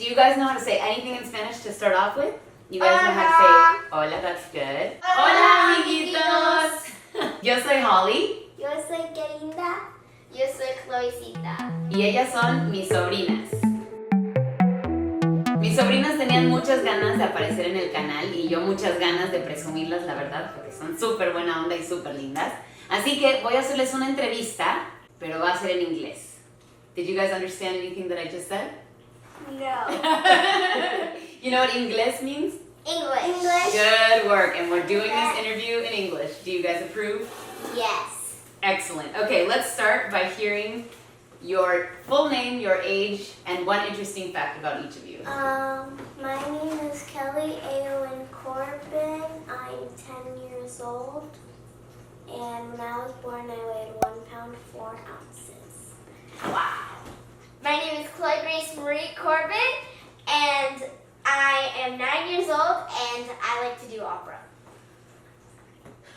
you guys know how to say anything in Spanish to start off with? You guys know how to say hola, that's good. Hola, amiguitos. Yo soy Holly. Yo soy Querida. Yo soy Chloecita. Y ellas son mis sobrinas. Mis sobrinas tenían muchas ganas de aparecer en el canal y yo muchas ganas de presumirlas, la verdad, porque son súper buena onda y súper lindas. Así que voy a hacerles una entrevista, pero va a ser en inglés. Did you guys understand anything that I just said? No. You know what inglés means? English. Good work, and we're doing this interview in English. Do you guys approve? Yes. Excellent. Okay, let's start by hearing your full name, your age, and one interesting fact about each of you. My name is Kelly Aowen Corbin. I'm 10 years old. And when I was born, I weighed 1 pound 4 ounces. Wow. My name is Chloe Grace Marie Corbin, and I am 9 years old, and I like to do opera.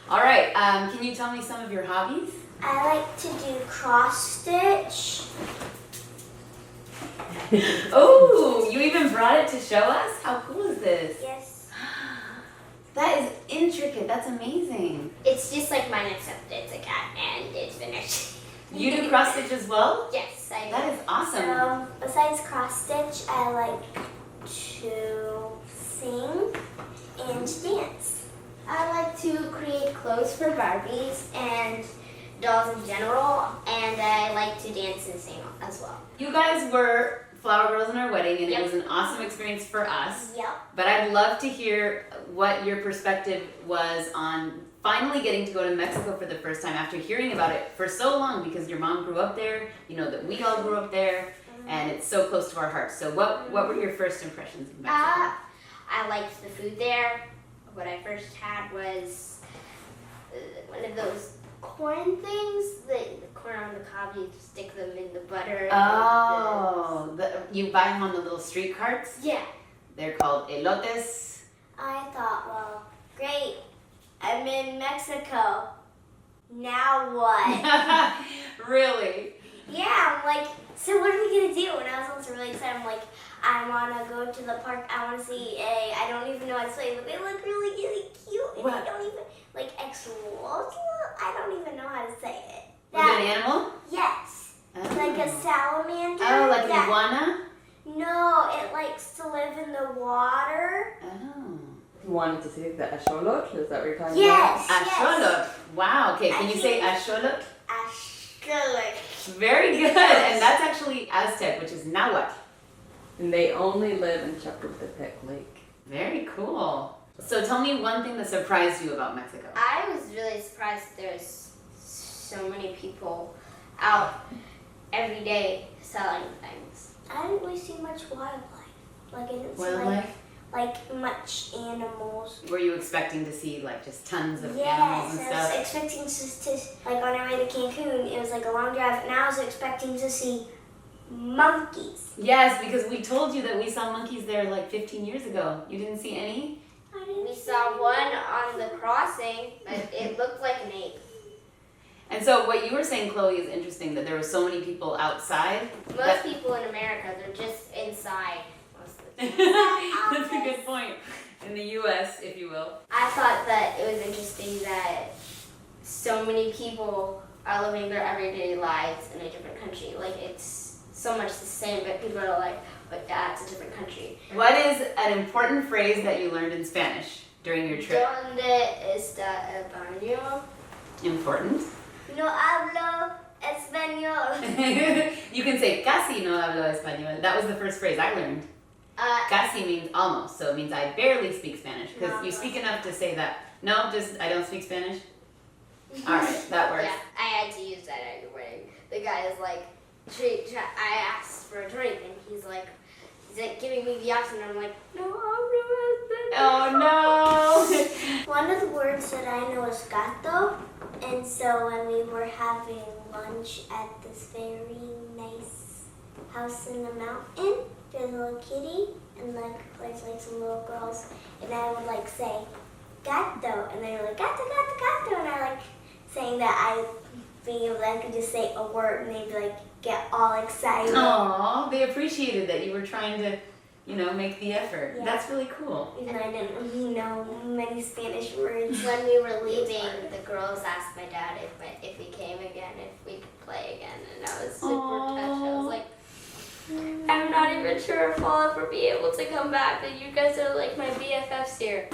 All right, can you tell me some of your hobbies? I like to do cross stitch. Oh, you even brought it to show us? How cool is this? Yes. That is intricate. That's amazing. It's just like mine, except it's a cat, and it's finished. You do cross stitch as well? Yes, I do. That is awesome. Besides cross stitch, I like to sing and dance. I like to create clothes for Barbies and dolls in general, and I like to dance and sing as well. You guys were flower girls in our wedding, and Yep. it was an awesome experience for us. Yep. But I'd love to hear what your perspective was on finally getting to go to Mexico for the first time after hearing about it for so long, because your mom grew up there, you know that we all grew up there, and it's so close to our hearts. So what were your first impressions of Mexico? I liked the food there. What I first had was one of those corn things, the corn on the cob, you stick them in the butter. Oh, you buy them on the little street carts? Yeah. They're called elotes. I thought, well, great, I'm in Mexico. Now what? Really? Yeah, I'm like, so what are we gonna do? And I was also really excited. I'm like, I wanna go to the park. I wanna see I don't even know how to say it, but they look really, really cute. And What? I don't even, like, extra, I don't even know how to say it. Was it an animal? Yes. Oh. Like a salamander. Oh, like an that- iguana? No, it likes to live in the water. Oh. You wanted to say the axolotl? Is that what you're talking Yes. Axolotl. Wow. Okay, can you say axolotl? Ashkalik. Very good. And that's actually Aztec, which is Nahuatl. about? And they only live in Chapultepec Lake. Very cool. So tell me one thing that surprised you about Mexico. I was really surprised that there's so many people out every day selling things. I didn't really see much wildlife. Like I didn't see Wildlife? like much animals. Were you expecting to see like just tons of animals Yes, and I was stuff? expecting to like on our way to Cancun, it was like a long drive, and I was expecting to see monkeys. Yes, because we told you that we saw monkeys there like 15 years ago. You didn't see any? We saw one on the crossing, but it looked like an ape. And so what you were saying, Chloe, is interesting that there were so many people outside. Most people in America, they're just inside most of the time. That's a good point. In the U.S., if you will. I thought that it was interesting that so many people are living their everyday lives in a different country. Like it's so much the same, but people are like, but that's a different country. What is an important phrase that you learned in Spanish during your trip? ¿Dónde está el baño? Important. No hablo español. You can say casi no hablo español. That was the first phrase I learned. Casi means almost, so it means I barely speak Spanish. Because you speak enough to say that. No, just I don't speak Spanish. All right, that works. Yeah, I had to use that at your wedding. The guy is like, I asked for a drink, and he's like giving me the option. I'm like, no, Oh no! One of the words that I know is gato, and so when we were having lunch at this very nice house in the mountain, there's a little kitty, and like there's like some little girls, and I would like say gato, and they were like gato, gato, gato, and I like saying that I being able I could just say a word, and they'd be like get all excited. Aw, they appreciated that you were trying to, make the effort. Yeah. That's really cool. Even though I didn't really know many Spanish words. When we were leaving, the girls asked my dad if we came again, if we could play again, and I was super touched. I was like, I'm not even sure if I'll ever be able to come back, but you guys are like my BFFs here.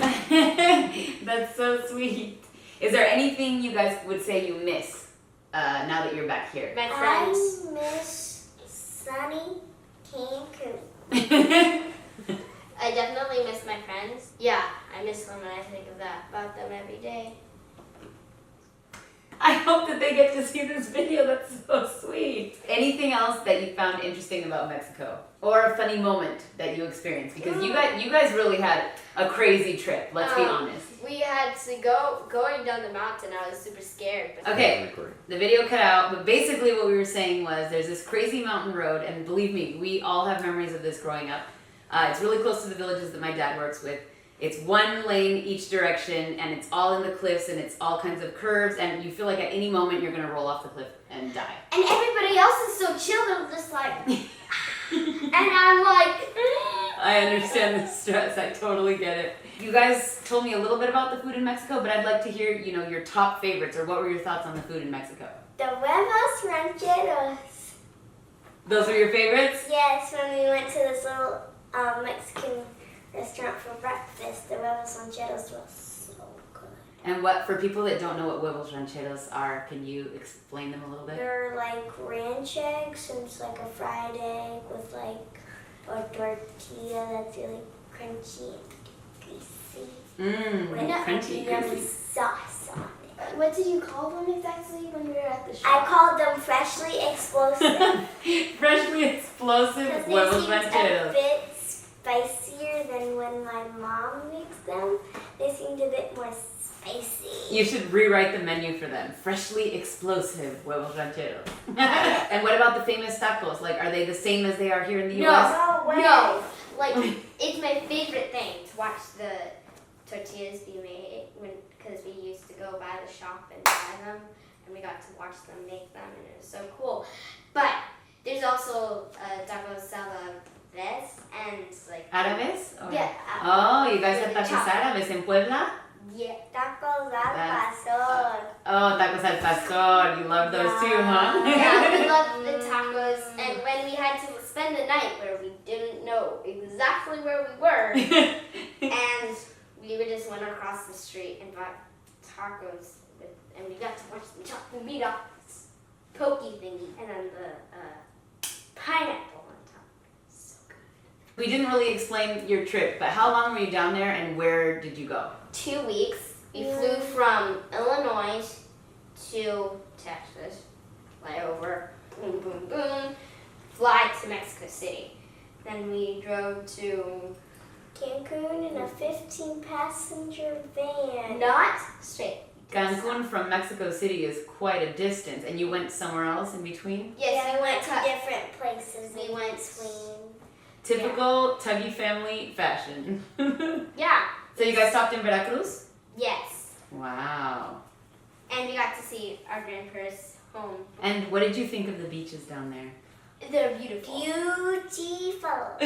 That's so sweet. Is there anything you guys would say you miss now that you're back here? My friends. I miss sunny Cancun. I definitely miss my friends. Yeah, I miss them and I think about them every day. I hope that they get to see this video. That's so sweet. Anything else that you found interesting about Mexico? Or a funny moment that you experienced? Because you guys really had a crazy trip, let's be honest. We had to going down the mountain. I was super scared. But Okay, the video cut out, but basically what we were saying was there's this crazy mountain road, and believe me, we all have memories of this growing up. It's really close to the villages that my dad works with. It's one lane each direction, and it's all in the cliffs, and it's all kinds of curves, and you feel like at any moment you're gonna roll off the cliff and die. And everybody else is so chill. They're just like, and I'm like. I understand the stress. I totally get it. You guys told me a little bit about the food in Mexico, but I'd like to hear, your top favorites, or what were your thoughts on the food in Mexico? The huevos rancheros. Those were your favorites? Yes, when we went to this little Mexican restaurant for breakfast, the huevos rancheros was so good. And what, for people that don't know what huevos rancheros are, can you explain them a little bit? They're like ranch eggs, and it's like a fried egg with like a tortilla that's really crunchy and greasy. With Crunchy, yummy greasy. sauce on it. What did you call them exactly when we were at the I shop? called them freshly explosive. Freshly explosive Because they huevos seemed a rancheros. bit spicier than when my mom makes them. They seemed a bit more spicy. You should rewrite the menu for them. Freshly explosive huevos rancheros. And what about the famous tacos? Like, are they the same as they are here in the U.S.? No way. No, like it's my favorite thing to watch the tortillas be made because we used to go by the shop and buy them, and we got to watch them make them, and it was so cool. But there's also tacos salvajes and like Árabes? Or- yeah. Oh, you guys have the tacos chop. árabes in Puebla? Yeah. Tacos al That's- pastor. Oh, tacos al pastor. You love those too, huh? Yeah, we loved the tacos, and when we had to spend the night where we didn't know exactly where we were, and we just went across the street and bought tacos, and we got to watch them chop the meat off this pokey thingy, and then the pineapple on top. So good. We didn't really explain your trip, but how long were you down there and where did you go? 2 weeks. We flew from Illinois to Texas, fly over, boom, boom, boom, fly to Mexico City. Then we drove to Cancun in a 15-passenger van. not straight. Cancun from Mexico City is quite a distance, and you went somewhere else in between? Yes, Yeah, we went to different places. we in went- between. Typical Tuggy family fashion. yeah. So you guys stopped in Veracruz? Yes, Wow. and we got to see our grandparents' home. And what did you think of the beaches down there? They're beautiful. Beautiful.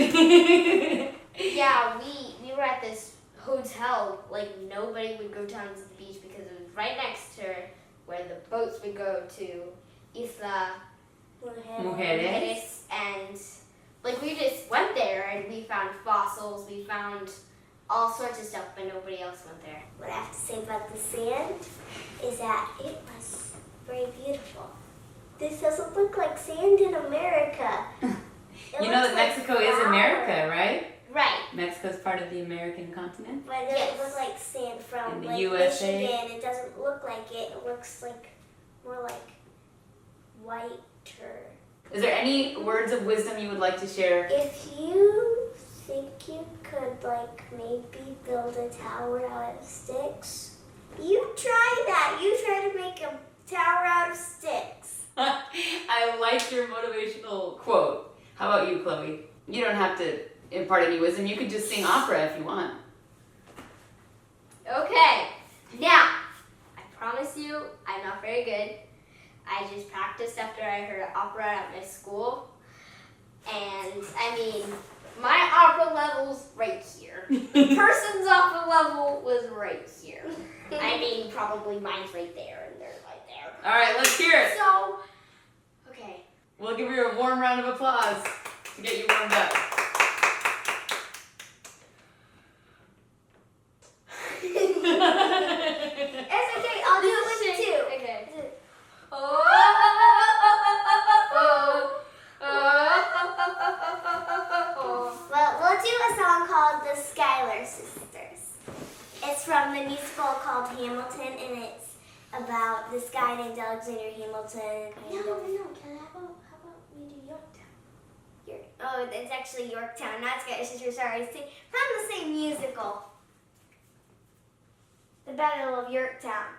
Yeah, we were at this hotel. Like nobody would go down to the beach because it was right next to where the boats would go to Isla Mujeres. and like we just went there and we found fossils, we found all sorts of stuff, but nobody else went there. What I have to say about the sand is that it was very beautiful. This doesn't look like sand in America. It You know looks that like Mexico is flour. America, right? Right. Mexico's part of the American continent. But it Yes. doesn't look like sand from In the like USA. Michigan. It doesn't look like it. It looks like more like whiter. Is there any words of wisdom you would like to share? If you think you could like maybe build a tower out of sticks, you try that. You try to make a tower out of sticks. I like your motivational quote. How about you, Chloe? You don't have to impart any wisdom. You could just sing opera if you want. Okay. Now, I promise you, I'm not very good. I just practiced after I heard opera at my school. And I mean, my opera person's offer level was right here. I mean, probably mine's right there and theirs right there. All right, let's hear it. So, okay. We'll give you a warm round of applause to get you warmed up. It's okay, I'll do it with you too. Okay. Well, we'll do a song called The Schuyler Sisters. It's from the musical called Hamilton, and it's about this guy named Alexander Hamilton. No, Kelly, how about we do Yorktown? Oh, it's actually Yorktown, not Schuyler Sisters, sorry. It's from the same musical. The Battle of Yorktown,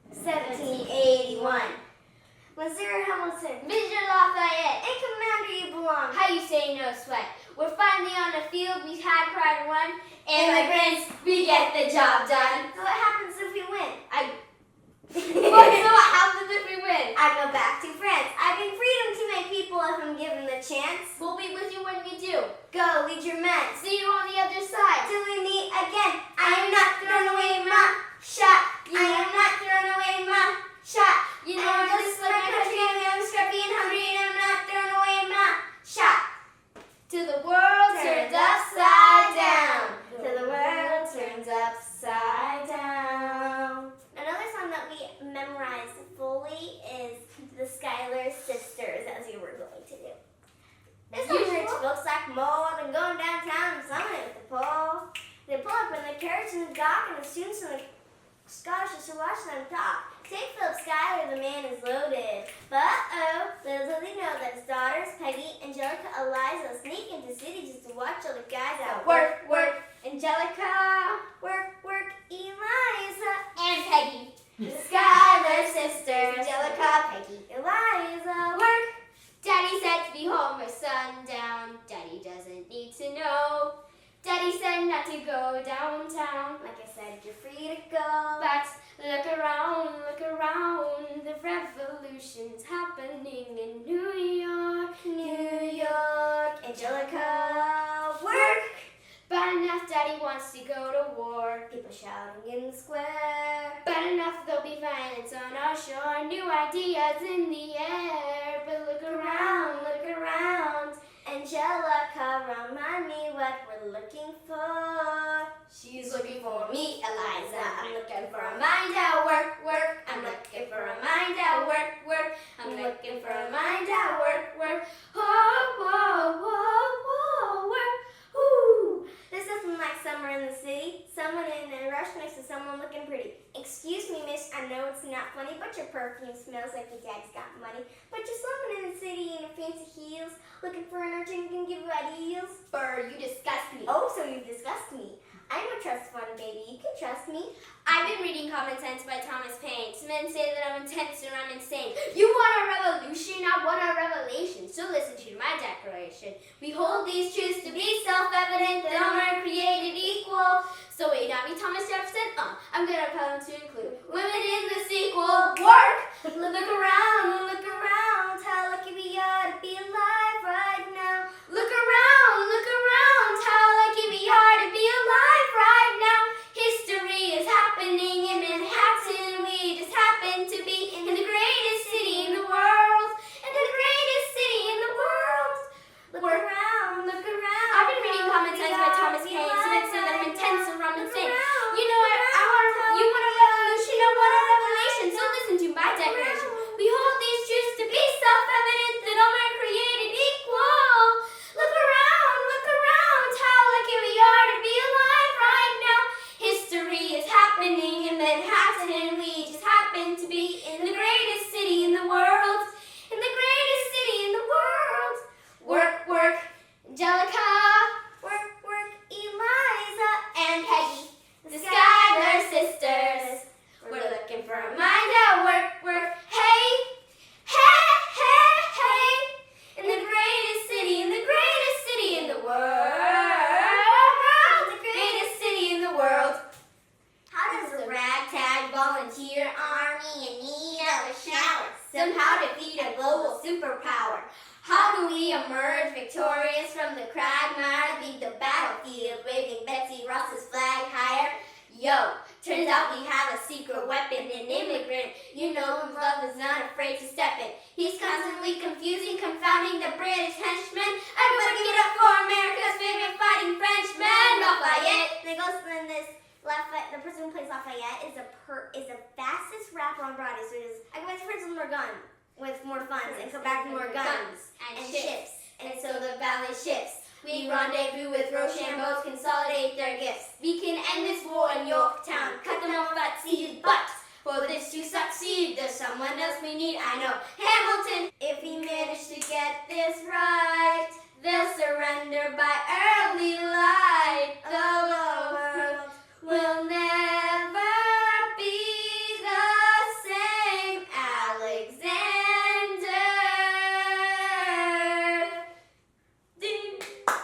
1781. When Sir Hamilton, Mr. Lafayette, and Commander you belong. how you say no sweat? We're finally on the field, we had pride won. Immigrants, we get the job done. So what happens if we win? So what happens if we win? I go back to France. I bring freedom to my people if I'm given the chance. We'll be with you when we do. Go, lead your men. See you on the other side. Till we meet again. I am not thrown away, my shot. I am not thrown away, my shot. You know, I'm just like my country, I'm scrappy and hungry, and I'm not thrown away, my shot. till the world turns upside down. Till the world turns upside down. Another song that we memorized fully is The Schuyler Sisters, as you were going to do. This one rich looks like more than going downtown and summoning with the pole. They pull up in the carriage in the dock, and the students and the Scottish are watching them talk. Take Philip Schuyler, the man is loaded. But little do they know that his daughters, Peggy, Angelica, Eliza, sneak into the city just to watch all the guys out. Work, work, Angelica, work, Eliza, and Peggy. the Schuyler sisters, Angelica, Peggy, Eliza, work. Daddy said to be home by sundown. Daddy doesn't need to know. Daddy said not to go downtown. Like I said, you're free to go. But look around, the revolution's happening in New York. New York, Angelica, work. Bad enough Daddy wants to go to war. People shouting in the square. Bad enough there'll be violence on our shore. New ideas in the air. But look around, Angelica, remind me what we're looking for. She's looking for me, Eliza, Eliza. I'm looking for a mind at work. I'm looking for a mind at work. I'm looking for a mind at work. Whoa, work. Ooh. This isn't like summer in the city. Someone in a rush next to someone looking pretty. Excuse me, miss, I know it's not funny, but your perfume smells like your dad's got money. But you're someone in the city in fancy heels, looking for an urchin who can give you ideals. Burr, you disgust me. Oh, so you've discussed me. I'm a trust fund baby, you can trust me. I've been reading Common Sense by Thomas Paine. Some men say that I'm intense and I'm insane. You want a revolution, I want a revelation. So listen to my declaration. We hold these truths to be self-evident, that all men are created equal. So wait, not me, Thomas Jefferson? I'm gonna put them to include women in the sequel. Work! Look around, how lucky we are to be alive right now. Look around, how lucky we are to be alive right now. History is happening in Manhattan. We just happen to be in the greatest city in the world. In the greatest city in the world. Look around. I've been reading Common Sense by Thomas Paine. Some men say that I'm intense and I'm insane. You know what? You want a revolution, I want a revelation. So listen to my declaration. We hold Rocky of waving Betsy Ross's flag higher. Yo, turns out we have a secret weapon, an immigrant. You know whose love is not afraid to step in. He's constantly confusing, confounding the British henchmen. Everybody get up for America's favorite fighting Frenchman, Lafayette. And it goes in this. The person who plays Lafayette is the fastest rapper on Broadway. So it is, I go back to France with more guns, with more funds, and come back with more guns and ships. And so the balance shifts. We rendezvous with Rochambeaus, consolidate their gifts. We can end this war in Yorktown, cut them off at seas, but for this to succeed, there's someone else we need. I know, Hamilton. If we manage to get this right, they'll surrender by early light. The world will never be the same. Alexander.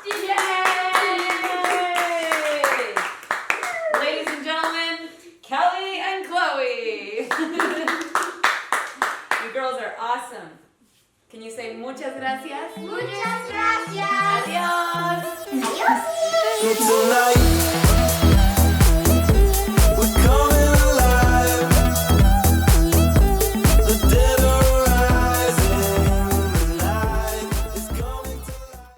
Yay! Ladies and gentlemen, Kelly and Chloe. You girls are awesome. Can you say muchas gracias? Muchas gracias. Adiós. Adiós. Tonight